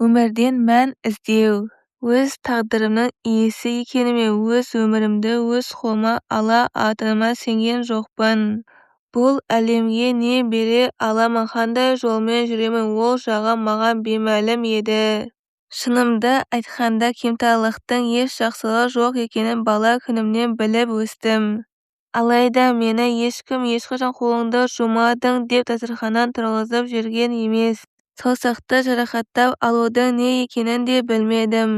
Өмірден мән іздеу. Өз тағдырымның иесі екеніме, өз өмірімді өз қолыма ала алатыныма сенген жоқпын. Бұл әлемге не бере аламын, қандай жолмен жүремін, ол жағы маған беймәлім еді. Шынымды айтқанда, кемтарлықтың еш жақсылығы жоқ екенін бала күнімнен біліп өстім. Алайда мені ешкім ешқашан қолыңды жумадың деп дастарханнан тұрғызып жүрген емес. Саусақты жарақаттап алудың не екенін де білмедім.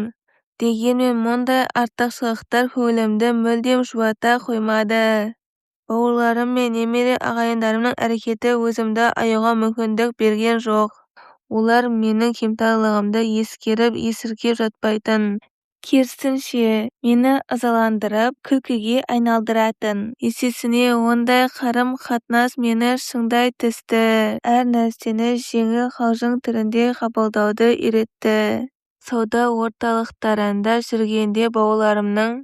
Дегенмен мұндай артықшылықтар көңілімді мүлдем жұбата қоймады. Бауырларым мен немере ағайындарымның әрекеті өзімді аяуға мүмкіндік берген жоқ. Олар менің кемтарлығымды ескеріп есіркеп жатпайтын. Керісінше, мені ызаландырып, күлкіге айналдыратын. Есесіне ондай қарым-қатынас мені шыңдай түсті. Әр нәрсені жеңіл қалжың түрінде қабылдауды үйретті. Сауда орталықтарында жүргенде бауырларымның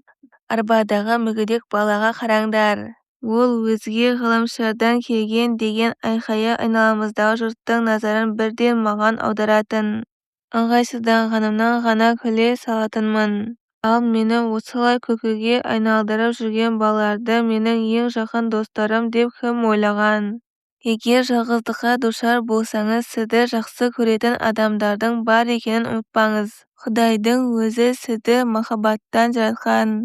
арбадағы мүгедек балаға қараңдар, ол өзге ғаламшардан келген деген айқайы айналамыздағы жұрттың назарын бірден маған аударатын. Ыңғайсызданғанымнан ғана күле салатынмын. Ал мені осылай күлкіге айналдырып жүрген балаларды менің ең жақын достарым деп кім ойлаған? Егер жалғыздыққа душар болсаңыз, сізді жақсы көретін адамдардың бар екенін ұмытпаңыз. Құдайдың өзі сізді махаббаттан жаратқан.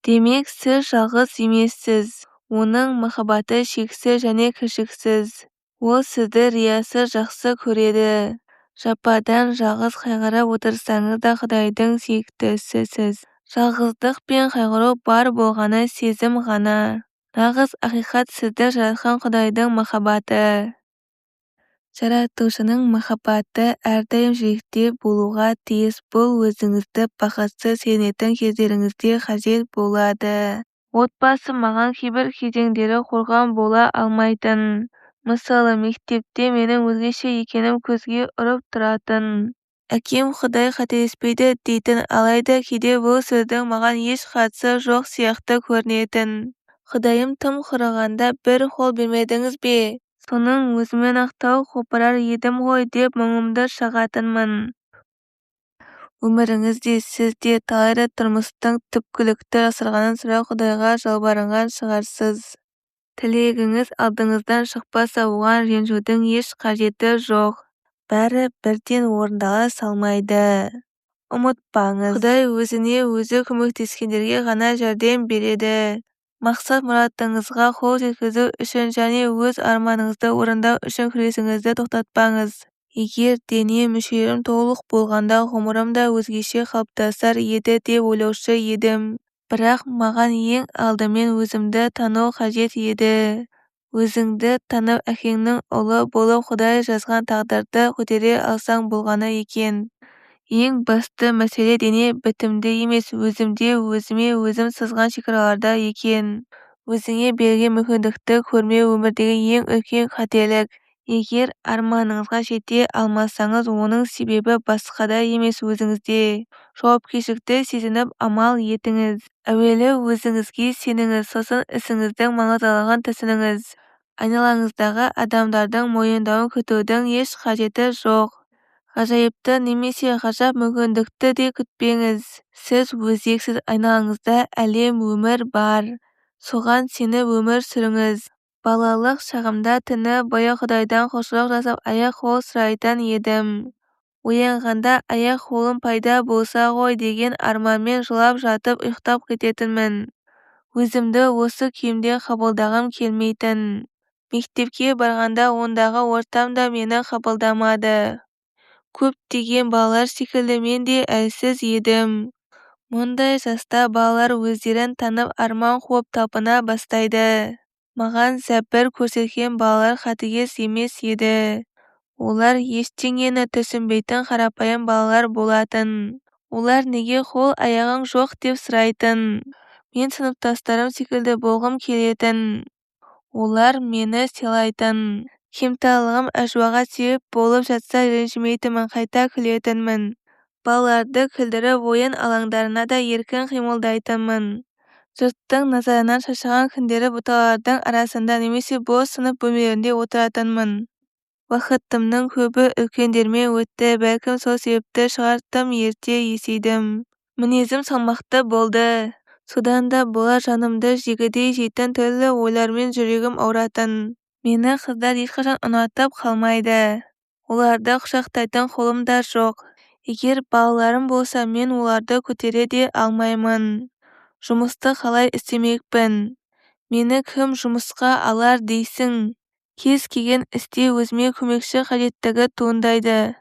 Демек, сіз жалғыз емессіз. Оның махаббаты шексіз және кіршіксіз. Ол сізді риясыз жақсы көреді. Жападан жалғыз қайғырып отырсаңыз да Құдайдың сүйіктісісіз. Жалғыздық пен қайғыру бар болғаны сезім ғана. Нағыз ақиқат сізді жаратқан Құдайдың махаббаты. Жаратушының махаббаты әрдайым жүректе болуға тиіс. Бұл өзіңізді бақытсыз сезінетін кездеріңізде қажет болады. Отбасы маған кейбір кезеңдері қорған бола алмайтын. Мысалы, мектепте менің өзгеше екенім көзге ұрып тұратын. Әкем Құдай қателеспейді дейтін, алайда кейде бұл сөздің маған еш қатысы жоқ сияқты көрінетін. Құдайым тым құрығанда бір қол бермедіңіз бе? Соның өзімен ақтау қопарар едім ғой деп мұңымды шағатынмын. Өміріңізде сіз де талай рет тұрмыстың түпкілікті жасырғанын сұрап Құдайға жалбарынған шығарсыз. Тілегіңіз алдыңыздан шықпаса, оған ренжудің еш қажеті жоқ. Бәрі бірден орындала салмайды. Ұмытпаңыз, Құдай өзіне өзі көмектескендерге ғана жәрдем береді. Мақсат мұратыңызға қол жеткізу үшін және өз арманыңызды орындау үшін күресіңізді тоқтатпаңыз. Егер дене мүшелерім толық болғанда ғұмырым да өзгеше қалыптасар еді деп ойлаушы едім. Бірақ маған ең алдымен өзімді тану қажет еді. Өзіңді танып әкеңнің ұлы болып Құдай жазған тағдырды көтере алсаң болғаны екен. Ең басты мәселе дене бітімде емес, өзімде өзіме өзім сызған шекараларда екен. Өзіңе берген мүмкіндікті көрмеу өмірдегі ең үлкен қателік. Егер арманыңызға жете алмасаңыз, оның себебі басқада емес, өзіңізде. Жауапкершілікті сезініп амал етіңіз. Әуелі өзіңізге сеніңіз, сосын ісіңіздің маңыздылығын түсініңіз. Айналаңыздағы адамдардың мойындауын күтудің еш қажеті жоқ. Ғажайыпты немесе ғажап мүмкіндікті де күтпеңіз. Сіз өзексіз, айналаңызда әлем өмір бар. Соған сеніп өмір сүріңіз. Балалық шағымда түні бойы Құдайдан құлшылық жасап аяқ-қол сұрайтын едім. Оянғанда аяқ-қолым пайда болса ғой деген арманмен жылап жатып ұйықтап кететінмін. Өзімді осы күйімде қабылдағым келмейтін. Мектепке барғанда ондағы ортам да мені қабылдамады. Көптеген балалар секілді мен де әлсіз едім. Мұндай жаста балалар өздерін танып арман қуып талпына бастайды. Маған зәбір көрсеткен балалар қатыгез емес еді. Олар ештеңені түсінбейтін қарапайым балалар болатын. Олар неге қол аяғың жоқ деп сұрайтын. Мен сыныптастарым секілді болғым келетін. Олар мені сыйлайтын. Кемтарлығым әжуаға себеп болып жатса ренжімейтінмін, қайта күлетінмін. Балаларды күлдіріп ойын алаңдарына да еркін қимылдайтынмын. Жұрттың назарынан шаршаған күндері бұталардың арасында немесе бос сынып бөлмелерінде отыратынмын. Вақытымның көбі үлкендермен өтті, бәлкім сол себепті шығар тым ерте есейдім. Мінезім салмақты болды. Содан да болар жанымды жегідей жейтін түрлі ойлармен жүрегім ауыратын. Мені қыздар ешқашан ұнатып қалмайды. Оларды құшақтайтын қолым да жоқ. Егер балаларым болса, мен оларды көтере де алмаймын. Жұмысты қалай істемекпін? Мені кім жұмысқа алар дейсің? Кез келген істе өзіме көмекші қажеттігі туындайды.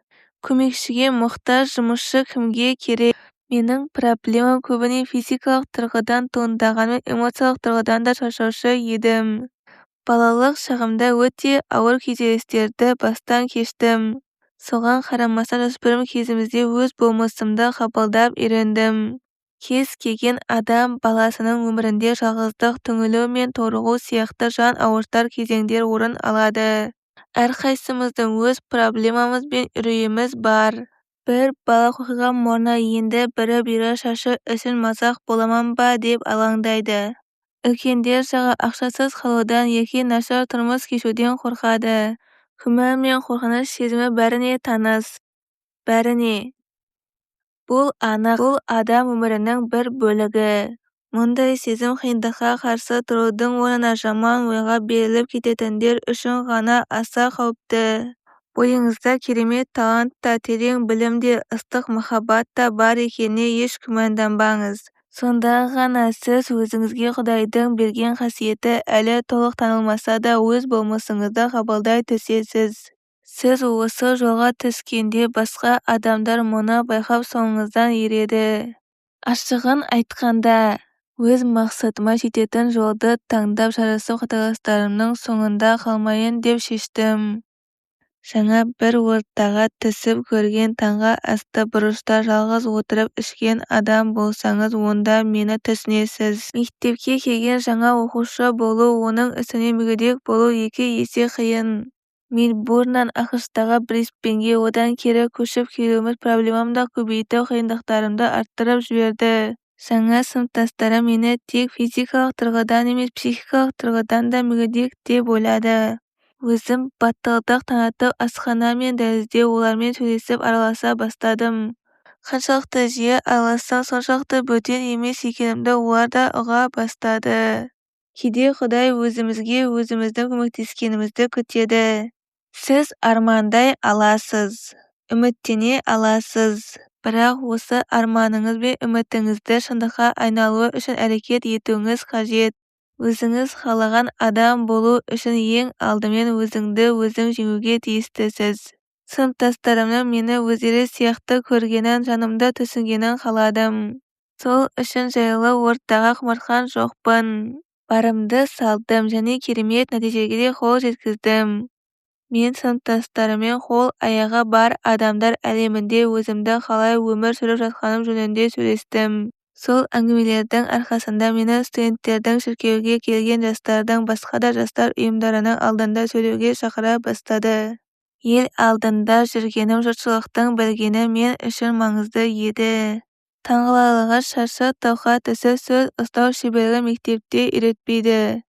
Көмекшіге мұқтаж жұмысшы кімге керек? Менің проблемам көбіне физикалық тұрғыдан туындағанымен эмоциялық тұрғыдан да шаршаушы едім. Балалық шағымда өте ауыр күйзелістерді бастан кештім. Соған қарамастан жасөспірім кезімізде өз болмысымды қабылдап үйрендім. Кез келген адам баласының өмірінде жалғыздық, түңілу мен торығу сияқты жан ауыртар кезеңдер орын алады. Әрқайсымыздың өз проблемамыз бен үрейіміз бар. Бір бала оқиға мұрнына енді бірі бері шашы үшін мазақ боламын ба деп алаңдайды. Үлкендер жағы ақшасыз қалудан яки нашар тұрмыс кешуден қорқады. Күмән мен қорқыныш сезімі бәріне таныс. Бәріне. Бұл анық. Бұл адам өмірінің бір бөлігі. Мұндай сезім қиындыққа қарсы тұрудың орнына жаман ойға беріліп кететіндер үшін ғана аса қауіпті. Бойыңызда керемет талант та, терең білім де, ыстық махаббат та бар екеніне еш күмәнданбаңыз. Сонда ғана сіз өзіңізге Құдайдың берген қасиеті әлі толық танылмаса да өз болмысыңызды қабылдай түсесіз. Сіз осы жолға түскенде басқа адамдар мұны байқап соңыңыздан ереді. Ашығын айтқанда, өз мақсатыма жететін жолды таңдап жарысып қатарластарымның соңында қалмайын деп шештім. Жаңа бір ортаға түсіп көрген таңғы асты бұрышта жалғыз отырып ішкен адам болсаңыз, онда мені түсінесіз. Мектепке келген жаңа оқушы болу, оның үстіне мүгедек болу 2 есе қиын. Мельбурннан ақш-тағы Брисбенге одан кері көшіп келуіміз проблемамды көбейтіп, қиындықтарымды арттырып жіберді. Жаңа сыныптастарым мені тек физикалық тұрғыдан емес, психикалық тұрғыдан да мүгедек деп ойлады. Өзім батылдық танытып асхана мен дәлізде олармен сөйлесіп араласа бастадым. Қаншалықты жиі аралассам, соншалықты бөтен емес екенімді олар да ұға бастады. Кейде Құдай өзіміздің көмектескенімізді күтеді. Сіз армандай аласыз, үміттене аласыз. Бірақ осы арманыңыз бен үмітіңізді шындыққа айналуы үшін әрекет етуіңіз қажет. Өзіңіз қалаған адам болу үшін ең алдымен өзіңді өзің жеңуге тиістісіз. Сыныптастарымның мені өздері сияқты көргенін, жанымды түсінгенін қаладым. Сол үшін жайлы ортаға құмартқан жоқпын. Барымды салдым және керемет нәтижеге қол жеткіздім. Мен сыныптастарыммен қол аяғы бар адамдар әлемінде өзімді қалай өмір сүріп жатқаным жөнінде сөйлестім. Сол әңгімелердің арқасында мені студенттердің, шіркеуге келген жастардың, басқа да жастар ұйымдарының алдында сөйлеуге шақыра бастады. Ел алдында жүргенім, жұртшылықтың білгені мен үшін маңызды еді. Таңғаларлығы шаршы тауға түсіп сөз ұстау шеберлігі мектепте үйретпейді.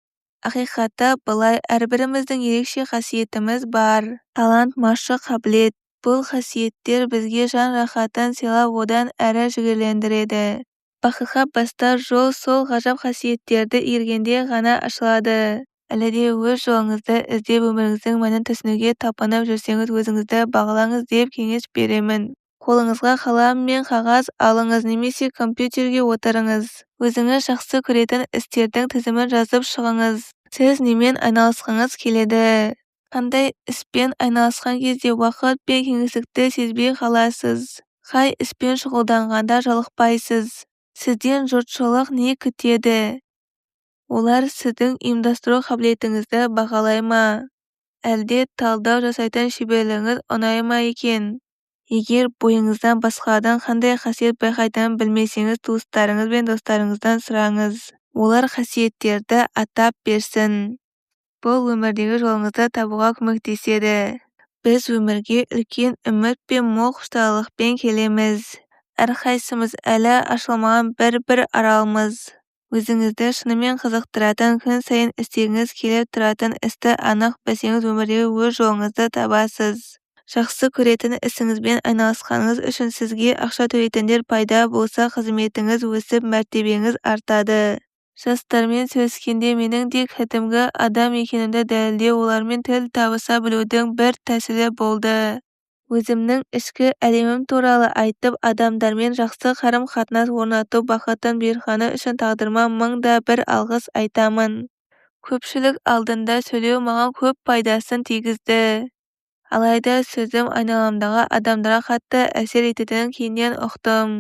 Ақиқаты былай, әрбіріміздің ерекше қасиетіміз бар. Талант, машық қабілет. Бұл қасиеттер бізге жан рахатын сыйлап одан әрі жігерлендіреді. Бақытқа бастар жол сол ғажап қасиеттерді игергенде ғана ашылады. Әлі де өз жолыңызды іздеп өміріңіздің мәнін түсінуге талпынып жүрсеңіз, өзіңізді бағалаңыз деп кеңес беремін. Қолыңызға қалам мен қағаз алыңыз, немесе компьютерге отырыңыз. Өзіңіз жақсы көретін істердің тізімін жазып шығыңыз. Сіз немен айналысқыңыз келеді? Қандай іспен айналысқан кезде уақыт пен кеңістікті сезбей қаласыз? Қай іспен шұғылданғанда жалықпайсыз? Сізден жұртшылық не күтеді? Олар сіздің ұйымдастыру қабілетіңізді бағалай ма? Әлде талдау жасайтын шеберлігіңіз ұнай ма екен? Егер бойыңыздан басқалардан қандай қасиет байқайтынын білмесеңіз, туыстарыңыз бен достарыңыздан сұраңыз. Олар қасиеттерді атап берсін. Бұл өмірдегі жолыңызды табуға көмектеседі. Біз өмірге үлкен үміт пен мол құштарлықпен келеміз. Әрқайсымыз әлі ашылмаған бір аралмыз. Өзіңізді шынымен қызықтыратын, күн сайын істегіңіз келіп тұратын істі анық білсеңіз өмірдегі өз жолыңызды табасыз. Жақсы көретін ісіңізбен айналысқаныңыз үшін сізге ақша төлейтіндер пайда болса, қызметіңіз өсіп, мәртебеңіз артады. Жастармен сөйлескенде менің де кәдімгі адам екенімді дәлелдеу, олармен тіл табыса білудің бір тәсілі болды. Өзімнің ішкі әлемім туралы айтып, адамдармен жақсы қарым-қатынас орнату бақытын берғаны үшін тағдырыма мың да бір алғыс айтамын. Көпшілік алдында сөйлеу маған көп пайдасын тигізді. Алайда сөзім айналамдағы адамдарға қатты әсер ететінін кейіннен ұқтым.